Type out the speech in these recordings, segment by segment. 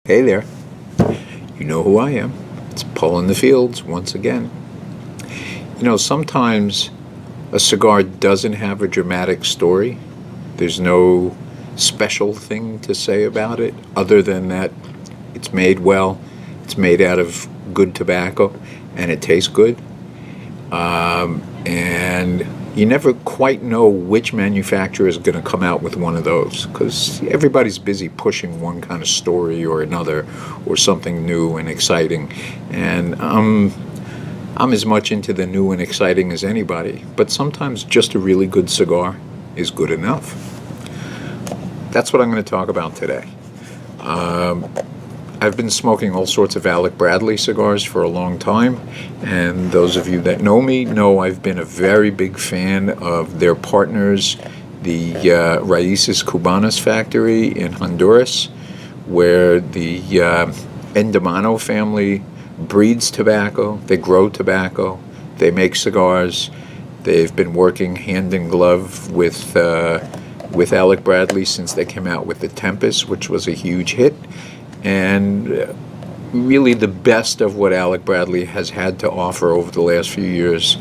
Hey there. You know who I am. It's Paul in the Fields once again. You know, sometimes a cigar doesn't have a dramatic story. There's no special thing to say about it other than that it's made well, it's made out of good tobacco, and it tastes good. And you never quite know which manufacturer is going to come out with one of those because everybody's busy pushing one kind of story or another or something new and exciting. And I'm as much into the new and exciting as anybody, but sometimes just a really good cigar is good enough. That's what I'm going to talk about today. I've been smoking all sorts of Alec Bradley cigars for a long time, and those of you that know me know I've been a very big fan of their partners, the Raíces Cubanas factory in Honduras, where the Endemano family breeds tobacco, they grow tobacco, they make cigars. They've been working hand in glove with Alec Bradley since they came out with the Tempest, which was a huge hit. And really the best of what Alec Bradley has had to offer over the last few years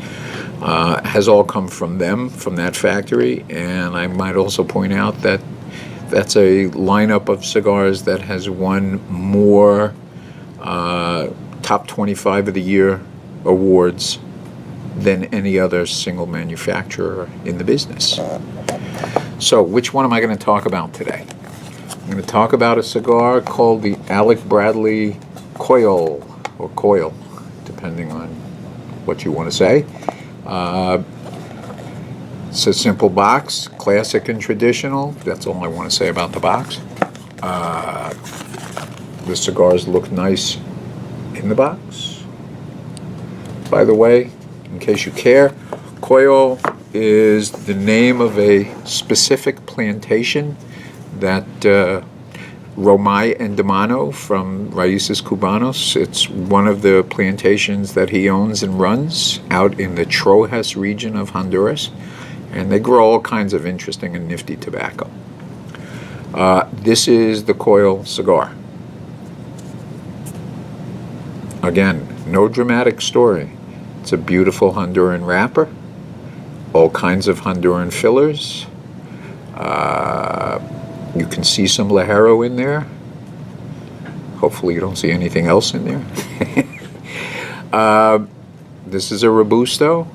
has all come from them, from that factory. And I might also point out that that's a lineup of cigars that has won more top 25 of the year awards than any other single manufacturer in the business. So which one am I going to talk about today? I'm going to talk about a cigar called the Alec Bradley COYOL, or COYOL, depending on what you want to say. It's a simple box, classic and traditional. That's all I want to say about the box. The cigars look nice in the box. By the way, in case you care, COYOL is the name of a specific plantation that Romay Endemano from Raíces Cubanos, it's one of the plantations that he owns and runs out in the Trojes region of Honduras, and they grow all kinds of interesting and nifty tobacco. This is the COYOL cigar. Again, no dramatic story. It's a beautiful Honduran wrapper, all kinds of Honduran fillers. You can see some Ligero in there. Hopefully you don't see anything else in there. This is a Robusto,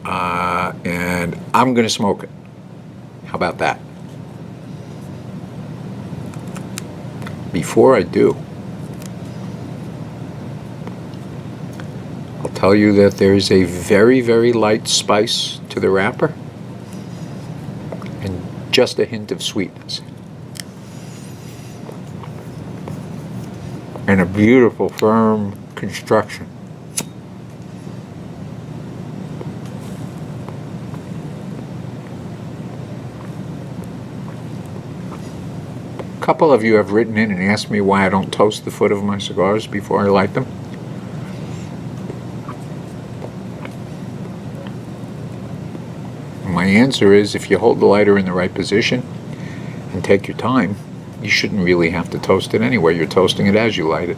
and I'm going to smoke it. How about that? Before I do, I'll tell you that there is a very, very light spice to the wrapper and just a hint of sweetness. And a beautiful, firm construction. A couple of you have written in and asked me why I don't toast the foot of my cigars before I light them. My answer is, if you hold the lighter in the right position and take your time, you shouldn't really have to toast it anyway. You're toasting it as you light it.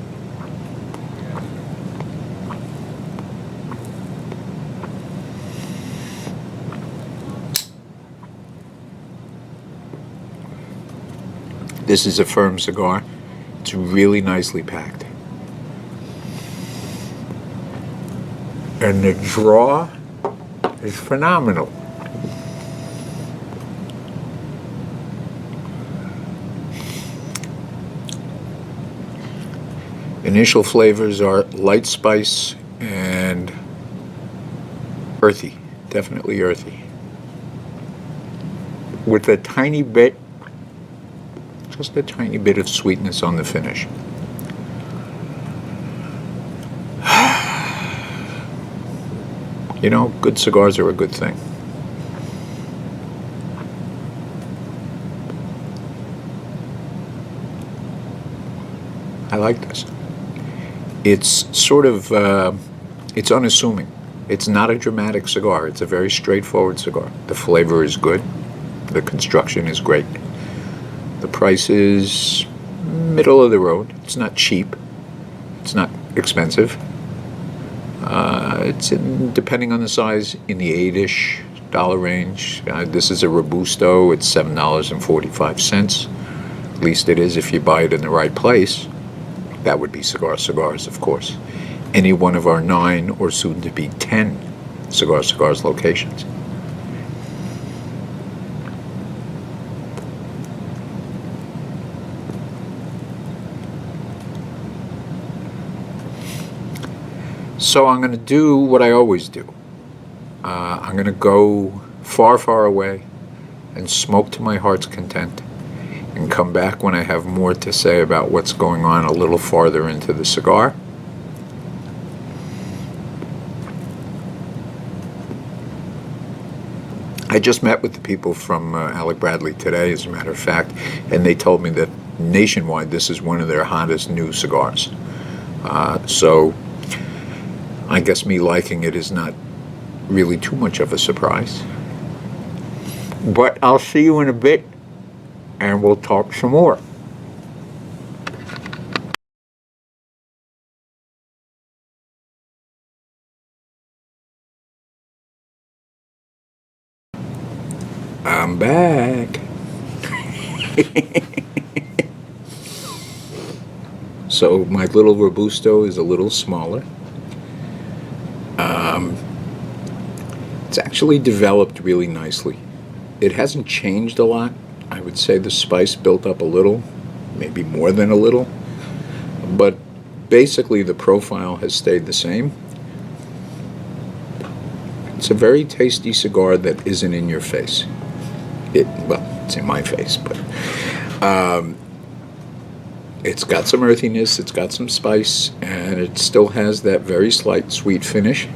This is a firm cigar. It's really nicely packed. And the draw is phenomenal. Initial flavors are light spice and earthy, definitely earthy. With a tiny bit, just a tiny bit of sweetness on the finish. You know, good cigars are a good thing. I like this. It's sort of, it's unassuming. It's not a dramatic cigar. It's a very straightforward cigar. The flavor is good. The construction is great. The price is middle of the road. It's not cheap. It's not expensive. It's depending on the size, in the $8-ish range. This is a Robusto. It's $7.45. At least it is if you buy it in the right place. That would be Cigar Cigars, of course. Any one of our 9 or soon to be 10 Cigar Cigars locations. So I'm going to do what I always do. I'm going to go far, far away and smoke to my heart's content, and come back when I have more to say about what's going on a little farther into the cigar. I just met with the people from Alec Bradley today, as a matter of fact, and they told me that nationwide this is one of their hottest new cigars. So I guess me liking it is not really too much of a surprise. But I'll see you in a bit, and we'll talk some more. I'm back. So my little Robusto is a little smaller. It's actually developed really nicely. It hasn't changed a lot. I would say the spice built up a little, maybe more than a little, but basically the profile has stayed the same. It's a very tasty cigar that isn't in your face. Well, it's in my face, but it's got some earthiness, it's got some spice, and it still has that very slight sweet finish.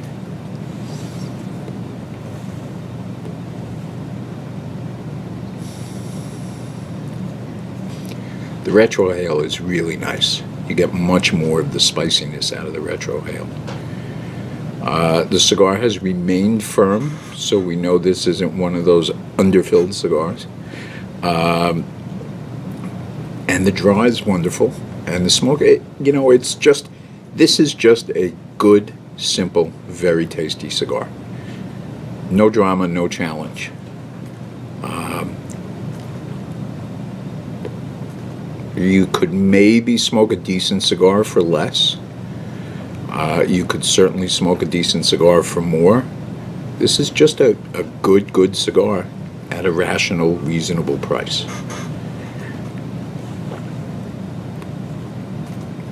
The retrohale is really nice. You get much more of the spiciness out of the retrohale. The cigar has remained firm, so we know this isn't one of those underfilled cigars. And the draw is wonderful, and the smoke, this is just a good, simple, very tasty cigar. No drama, no challenge. You could maybe smoke a decent cigar for less. You could certainly smoke a decent cigar for more. This is just a good cigar at a rational, reasonable price.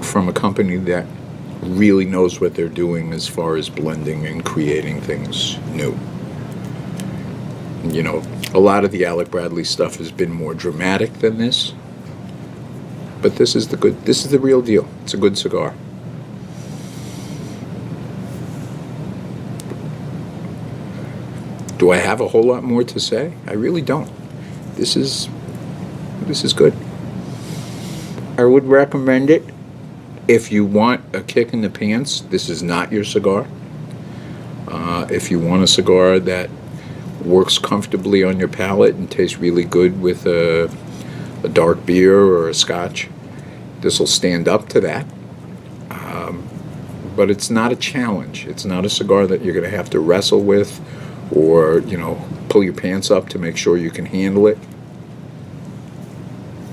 From a company that really knows what they're doing as far as blending and creating things new. You know, a lot of the Alec Bradley stuff has been more dramatic than this, but this is the real deal. It's a good cigar. Do I have a whole lot more to say? I really don't. This is good. I would recommend it if you want a kick in the pants. This is not your cigar. If you want a cigar that works comfortably on your palate and tastes really good with a dark beer or a scotch, this will stand up to that. But it's not a challenge. It's not a cigar that you're going to have to wrestle with, or, pull your pants up to make sure you can handle it.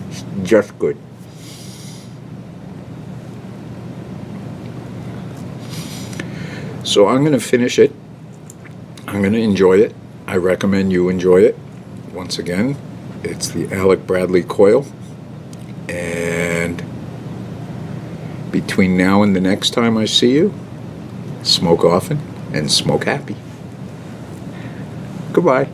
It's just good. So I'm going to finish it. I'm going to enjoy it. I recommend you enjoy it. Once again, it's the Alec Bradley COYOL. And between now and the next time I see you, smoke often and smoke happy. Goodbye.